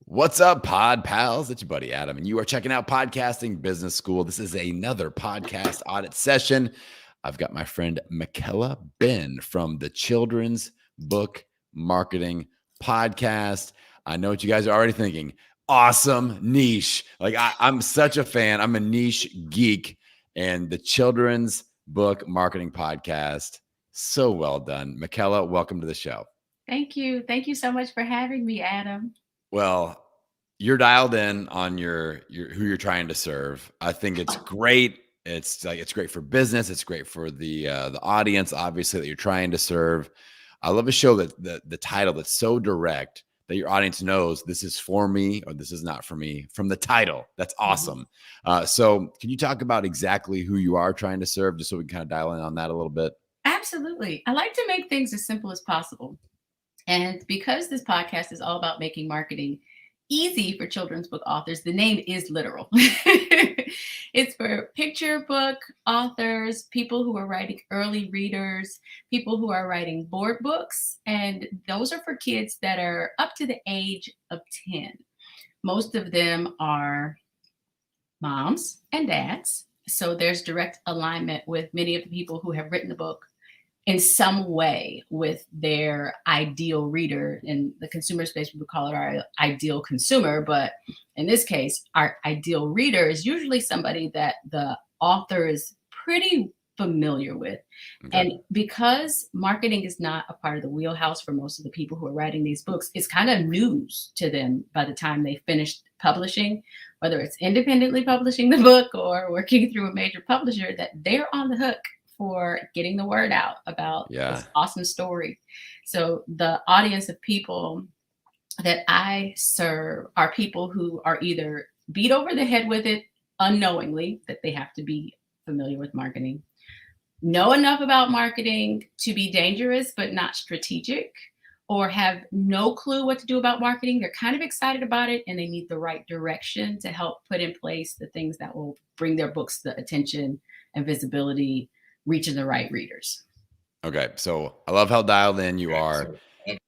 What's up, pod pals? It's your buddy Adam, and you are checking out Podcasting Business School. This is another podcast audit session. I've got my friend Micaela Benn from the Children's Book Marketing Podcast. I know what you guys are already thinking. Awesome niche. I'm such a fan. I'm a niche geek, and the Children's Book Marketing Podcast. So well done. Micaela, welcome to the show. Thank you. Thank you so much for having me, Adam. Well, you're dialed in on your who you're trying to serve. I think it's great. It's great for business. It's great for the audience, obviously, that you're trying to serve. I love a show that the title that's so direct that your audience knows this is for me or this is not for me from the title. That's awesome. So can you talk about exactly who you are trying to serve, just so we can kind of dial in on that a little bit? Absolutely. I like to make things as simple as possible. And because this podcast is all about making marketing easy for children's book authors, the name is literal. It's for picture book authors, people who are writing early readers, people who are writing board books, and those are for kids that are up to the age of 10. Most of them are moms and dads. So there's direct alignment with many of the people who have written the book in some way with their ideal reader. In the consumer space, we would call it our ideal consumer. But in this case, our ideal reader is usually somebody that the author is pretty familiar with. Okay. And because marketing is not a part of the wheelhouse for most of the people who are writing these books, it's kind of news to them by the time they finish publishing, whether it's independently publishing the book or working through a major publisher, that they're on the hook for getting the word out about this awesome story. So the audience of people that I serve are people who are either beat over the head with it unknowingly, that they have to be familiar with marketing, know enough about marketing to be dangerous but not strategic, or have no clue what to do about marketing. They're kind of excited about it and they need the right direction to help put in place the things that will bring their books the attention and visibility, reaching the right readers. Okay. So I love how dialed in you are.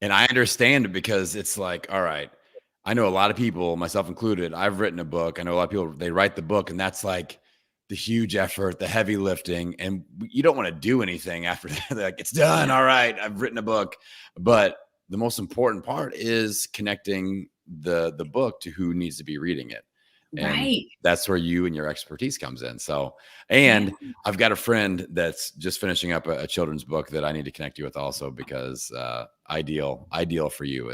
And I understand it because it's like, all right, I know a lot of people, myself included, I've written a book. I know a lot of people, they write the book and that's like the huge effort, the heavy lifting. And you don't want to do anything after that. They're like, it's done. All right, I've written a book. But the most important part is connecting the book to who needs to be reading it. And right. That's where you and your expertise comes in. So, and I've got a friend that's just finishing up a children's book that I need to connect you with also, because ideal for you.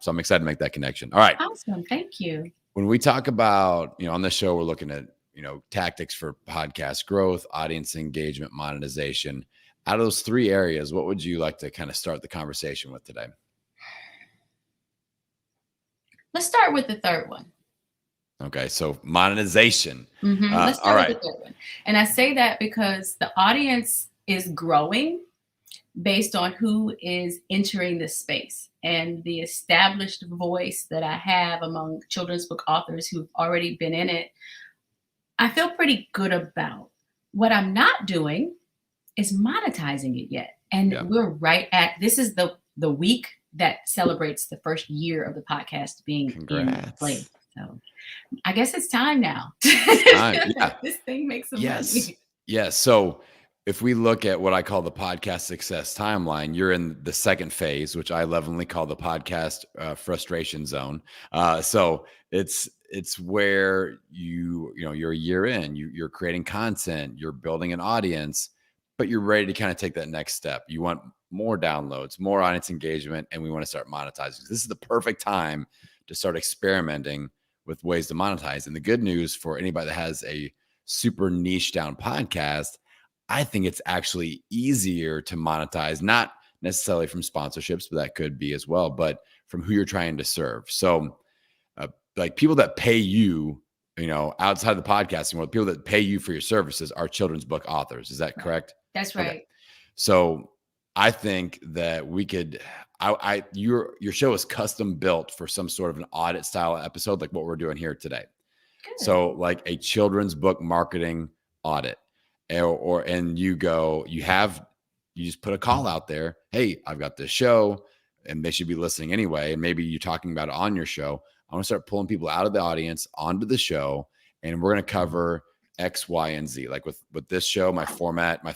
So I'm excited to make that connection. All right. Awesome. Thank you. When we talk about, on this show, we're looking at, tactics for podcast growth, audience engagement, monetization. Out of those three areas, what would you like to kind of start the conversation with today? Let's start with the third one. Okay, so monetization. Let's start with the third one. And I say that because the audience is growing based on who is entering the space, and the established voice that I have among children's book authors who've already been in it, I feel pretty good about. What I'm not doing is monetizing it yet. And we're right at, this is the week that celebrates the first year of the podcast being in place. So I guess it's time now. This thing makes some money. Yes. So if we look at what I call the podcast success timeline, you're in the second phase, which I lovingly call the podcast frustration zone. So it's where you're a year in, you're creating content, you're building an audience, but you're ready to kind of take that next step. You want more downloads, more audience engagement, and we want to start monetizing. This is the perfect time to start experimenting with ways to monetize. And the good news for anybody that has a super niche down podcast, I think it's actually easier to monetize, not necessarily from sponsorships, but that could be as well, but from who you're trying to serve. So like people that pay you, outside of the podcasting world, people that pay you for your services are children's book authors. Is that correct? That's right. Okay. So I think that we could, your show is custom built for some sort of an audit style episode, like what we're doing here today. Good. So like a children's book marketing audit, and you just put a call out there. Hey, I've got this show and they should be listening anyway. And maybe you're talking about it on your show. I want to start pulling people out of the audience onto the show, and we're going to cover X, Y, and Z. Like with this show, my format, my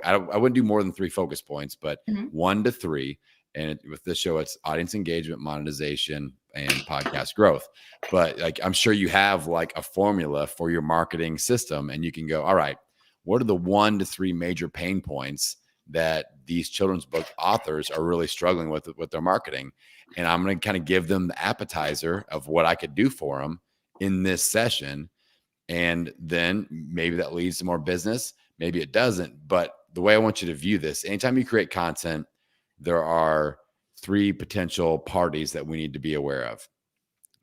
I wouldn't do more than 3 focus points, but 1 to 3. And with this show, it's audience engagement, monetization, and podcast growth. But like, I'm sure you have like a formula for your marketing system, and you can go, all right, what are the 1 to 3 major pain points that these children's book authors are really struggling with their marketing? And I'm going to kind of give them the appetizer of what I could do for them in this session. And then maybe that leads to more business. Maybe it doesn't. But the way I want you to view this, anytime you create content, there are 3 potential parties that we need to be aware of.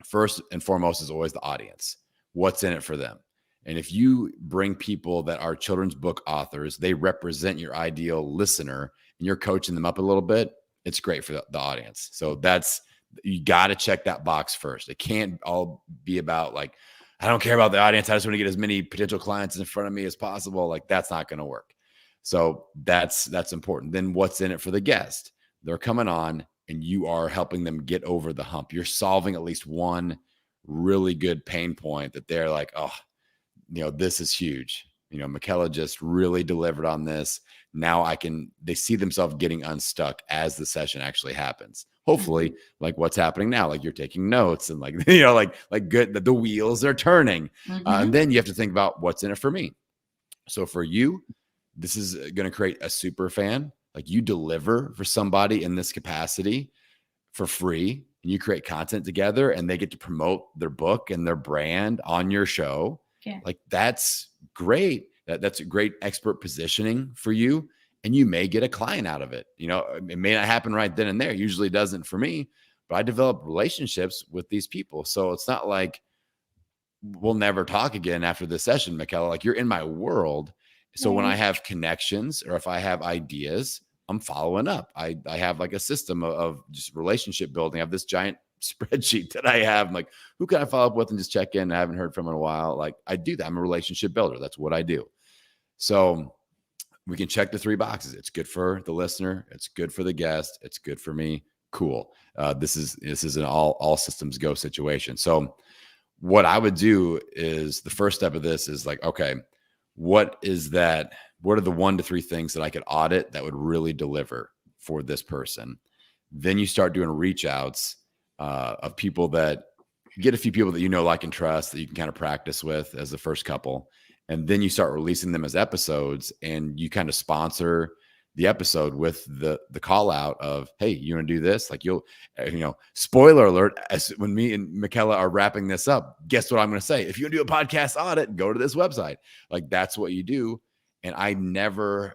First and foremost is always the audience. What's in it for them? And if you bring people that are children's book authors, they represent your ideal listener, and you're coaching them up a little bit, it's great for the audience. So you got to check that box first. It can't all be about like, I don't care about the audience. I just want to get as many potential clients in front of me as possible. Like, that's not going to work. So that's important. Then what's in it for the guest? They're coming on and you are helping them get over the hump. You're solving at least one really good pain point that they're like, oh, this is huge. Micaela just really delivered on this. Now they see themselves getting unstuck as the session actually happens. Hopefully, like what's happening now, like you're taking notes and like, like good, the wheels are turning. And then you have to think about what's in it for me. So for you, this is going to create a super fan. Like, you deliver for somebody in this capacity for free, and you create content together, and they get to promote their book and their brand on your show. Yeah. Like, that's great. That's a great expert positioning for you. And you may get a client out of it. It may not happen right then and there. It usually doesn't for me, but I develop relationships with these people. So it's not like we'll never talk again after this session, Micaela. Like, you're in my world. So when I have connections or if I have ideas, I'm following up. I have like a system of just relationship building. I have this giant spreadsheet that I have. I'm like, who can I follow up with and just check in? I haven't heard from in a while. Like, I do that. I'm a relationship builder. That's what I do. So we can check the 3 boxes. It's good for the listener. It's good for the guest. It's good for me. Cool. This is an all systems go situation. So what I would do is, the first step of this is like, okay, what are the 1 to 3 things that I could audit that would really deliver for this person? Then you start doing reach outs of people that get a few people that like and trust that you can kind of practice with as the first couple. And then you start releasing them as episodes, and you kind of sponsor the episode with the call out of, hey, you want to do this? Like, spoiler alert, when me and Micaela are wrapping this up, guess what I'm going to say? If you want to do a podcast audit, go to this website. Like, that's what you do. And I never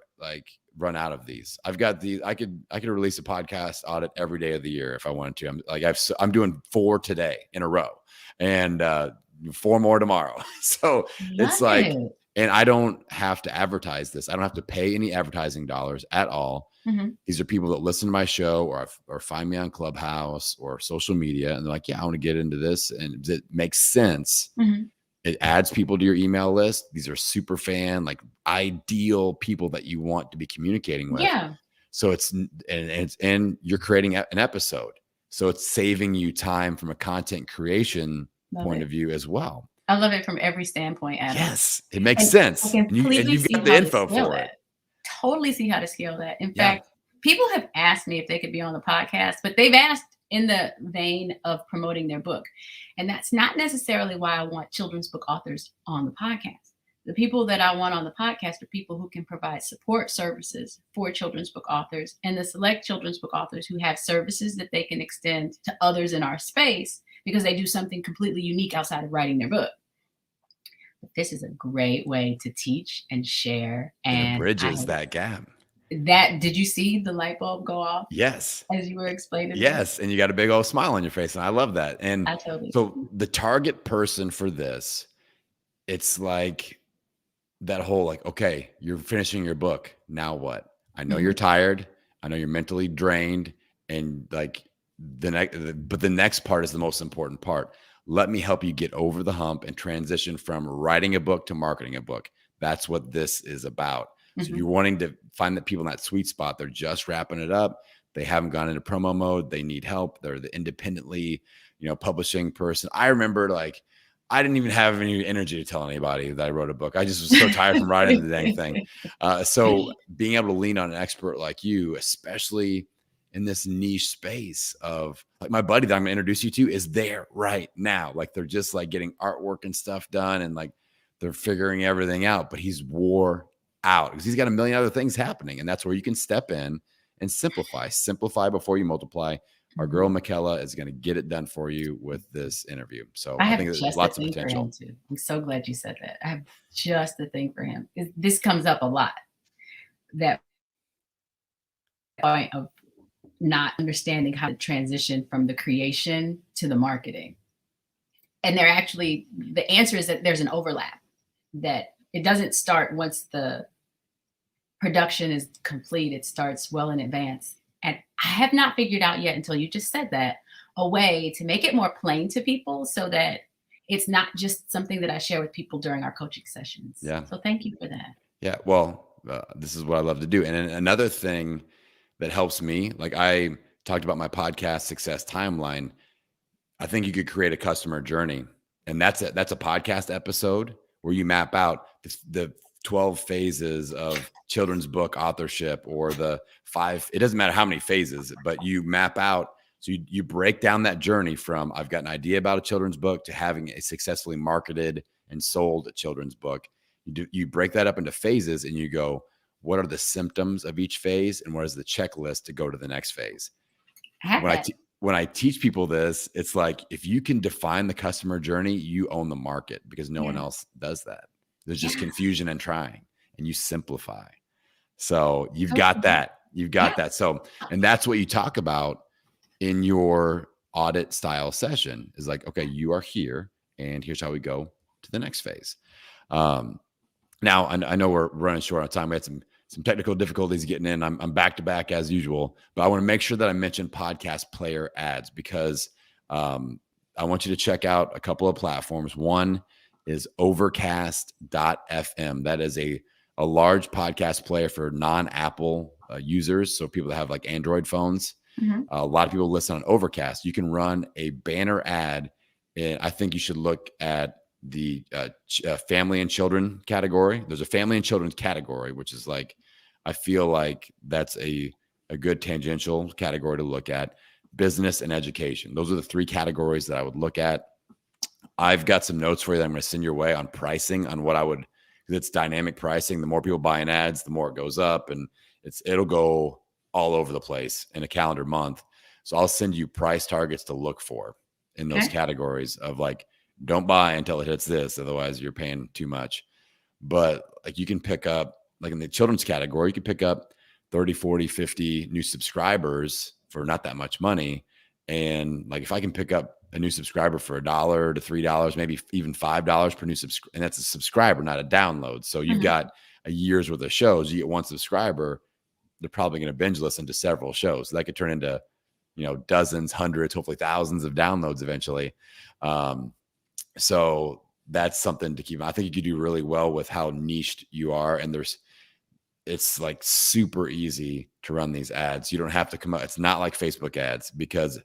run out of these. I've got these. I could release a podcast audit every day of the year if I wanted to. I'm doing 4 today in a row, and 4 more tomorrow. So it's like, and I don't have to advertise this. I don't have to pay any advertising dollars at all. These are people that listen to my show or find me on Clubhouse or social media, and they're like, yeah, I want to get into this, and it makes sense. It adds people to your email list. These are super fan, like ideal people that you want to be communicating with. Yeah. So and you're creating an episode. So it's saving you time from a content creation point of view as well. I love it from every standpoint, Adam. Yes, it makes sense. And you've got the info for it. Totally see how to scale that. In fact, people have asked me if they could be on the podcast, but they've asked in the vein of promoting their book. And that's not necessarily why I want children's book authors on the podcast. The people that I want on the podcast are people who can provide support services for children's book authors, and the select children's book authors who have services that they can extend to others in our space because they do something completely unique outside of writing their book. But this is a great way to teach and share. And it bridges that gap. Did you see the light bulb go off? Yes. As you were explaining. Yes. And you got a big old smile on your face. And I love that. And so the target person for this, it's like that whole, like, okay, you're finishing your book. Now what? I know you're tired. I know you're mentally drained. And like but the next part is the most important part. Let me help you get over the hump and transition from writing a book to marketing a book. That's what this is about. So if you're wanting to find the people in that sweet spot, they're just wrapping it up. They haven't gone into promo mode. They need help. They're the independently, publishing person. I remember like, I didn't even have any energy to tell anybody that I wrote a book. I just was so tired from writing the dang thing. So being able to lean on an expert like you, especially in this niche space of like my buddy that I'm going to introduce you to is there right now. Like they're just like getting artwork and stuff done and like they're figuring everything out, but he's wore out because he's got a million other things happening. And that's where you can step in and simplify before you multiply. Our girl Micaela is going to get it done for you with this interview. So I think there's lots of potential. Too. I'm so glad you said that. I have just the thing for him. This comes up a lot. That point of not understanding how to transition from the creation to the marketing. And the answer is that there's an overlap, that it doesn't start once the production is complete. It starts well in advance. And I have not figured out yet, until you just said that, a way to make it more plain to people so that it's not just something that I share with people during our coaching sessions. Yeah. So thank you for that. Yeah. Well, this is what I love to do. And another thing that helps me, like I talked about my podcast success timeline. I think you could create a customer journey, and that's a podcast episode where you map out the 12 phases of children's book authorship, or the 5, it doesn't matter how many phases, but you map out. So you break down that journey from I've got an idea about a children's book to having a successfully marketed and sold a children's book. You break that up into phases and you go, what are the symptoms of each phase? And what is the checklist to go to the next phase? When I teach people this, it's like, if you can define the customer journey, you own the market, because no one else does that. There's just confusion and trying, and you simplify. So you've got that. You've got that. So, and that's what you talk about in your audit style session is like, okay, you are here and here's how we go to the next phase. Now I know we're running short on time. We had some technical difficulties getting in. I'm back to back as usual, but I want to make sure that I mention podcast player ads, because I want you to check out a couple of platforms. One is overcast.fm. That is a large podcast player for non-Apple users. So people that have like Android phones, a lot of people listen on Overcast. You can run a banner ad, and I think you should look at the family and children category. There's a family and children's category, which is like, I feel like that's a good tangential category to look at. Business and education. Those are the 3 categories that I would look at. I've got some notes for you that I'm going to send your way on pricing, on what I would, because it's dynamic pricing. The more people buying ads, the more it goes up, and it'll go all over the place in a calendar month. So I'll send you price targets to look for in those categories of like, don't buy until it hits this, otherwise you're paying too much. But like, you can pick up, like in the children's category, you can pick up 30, 40, 50 new subscribers for not that much money. And like, if I can pick up a new subscriber for $1 to $3, maybe even $5 per new subscriber, and that's a subscriber, not a download. So you've got a year's worth of shows. You get one subscriber, they're probably going to binge listen to several shows. So that could turn into, dozens, hundreds, hopefully thousands of downloads eventually. So that's something to keep. I think you could do really well with how niched you are. And it's like super easy to run these ads. You don't have to come up. It's not like Facebook ads, because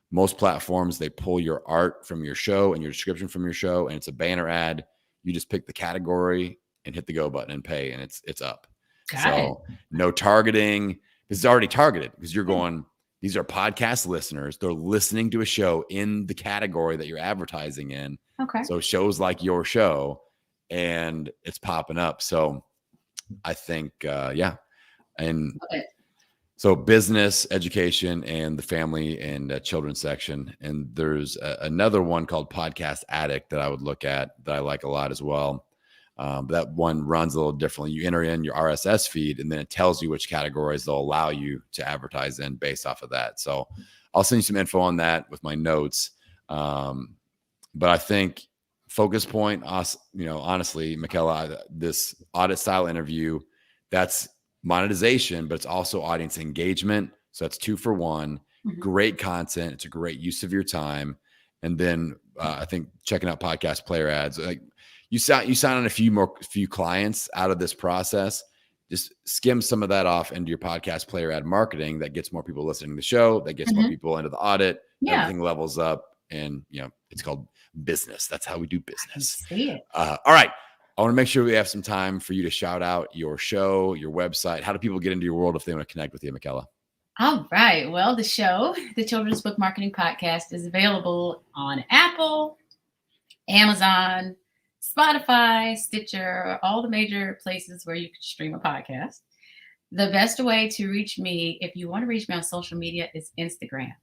most platforms, they pull your art from your show and your description from your show, and it's a banner ad. You just pick the category and hit the go button and pay, and it's up. So no targeting. This is already targeted, because you're going, these are podcast listeners. They're listening to a show in the category that you're advertising in. Okay. So shows like your show, and it's popping up. So I think, And so business, education, and the family and children's section. And there's another one called Podcast Addict that I would look at, that I like a lot as well. That one runs a little differently. You enter in your RSS feed, and then it tells you which categories they'll allow you to advertise in based off of that. So I'll send you some info on that with my notes. But I think focus point, honestly, Micaela, this audit style interview, that's monetization, but it's also audience engagement. So that's 2 for 1. Great content. It's a great use of your time. And then I think checking out podcast player ads, like you sign on a few clients out of this process, just skim some of that off into your podcast player ad marketing. That gets more people listening to the show, that gets more people into the audit, everything levels up. And, it's called business. That's how we do business. See it. All right. I want to make sure we have some time for you to shout out your show, your website. How do people get into your world if they want to connect with you, Micaela? All right. Well, the show, the Children's Book Marketing Podcast, is available on Apple, Amazon, Spotify, Stitcher, all the major places where you can stream a podcast. The best way to reach me, if you want to reach me on social media, is Instagram.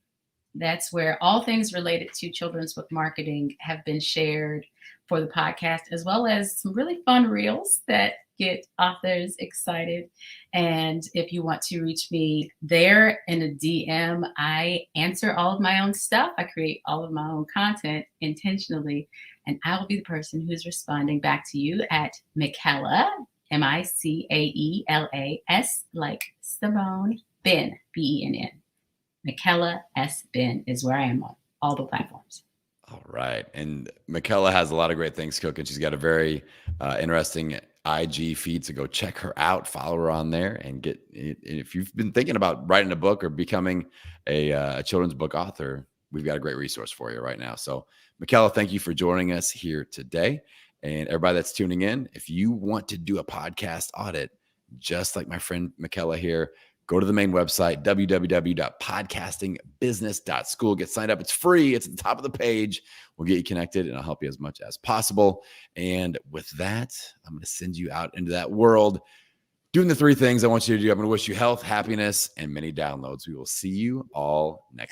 That's where all things related to children's book marketing have been shared for the podcast, as well as some really fun reels that get authors excited. And if you want to reach me there in a DM, I answer all of my own stuff. I create all of my own content intentionally, and I will be the person who's responding back to you at Micaela, Micaelas, like Simone, Benn, Benn. Micaela S. Benn is where I am on all the platforms. All right. And Micaela has a lot of great things cooking. She's got a very interesting IG feed, so go check her out, follow her on there, and if you've been thinking about writing a book or becoming a children's book author, we've got a great resource for you right now. So Micaela, thank you for joining us here today. And everybody that's tuning in, if you want to do a podcast audit, just like my friend Micaela here, go to the main website, www.podcastingbusiness.school. Get signed up. It's free. It's at the top of the page. We'll get you connected, and I'll help you as much as possible. And with that, I'm going to send you out into that world doing the 3 things I want you to do. I'm going to wish you health, happiness, and many downloads. We will see you all next time.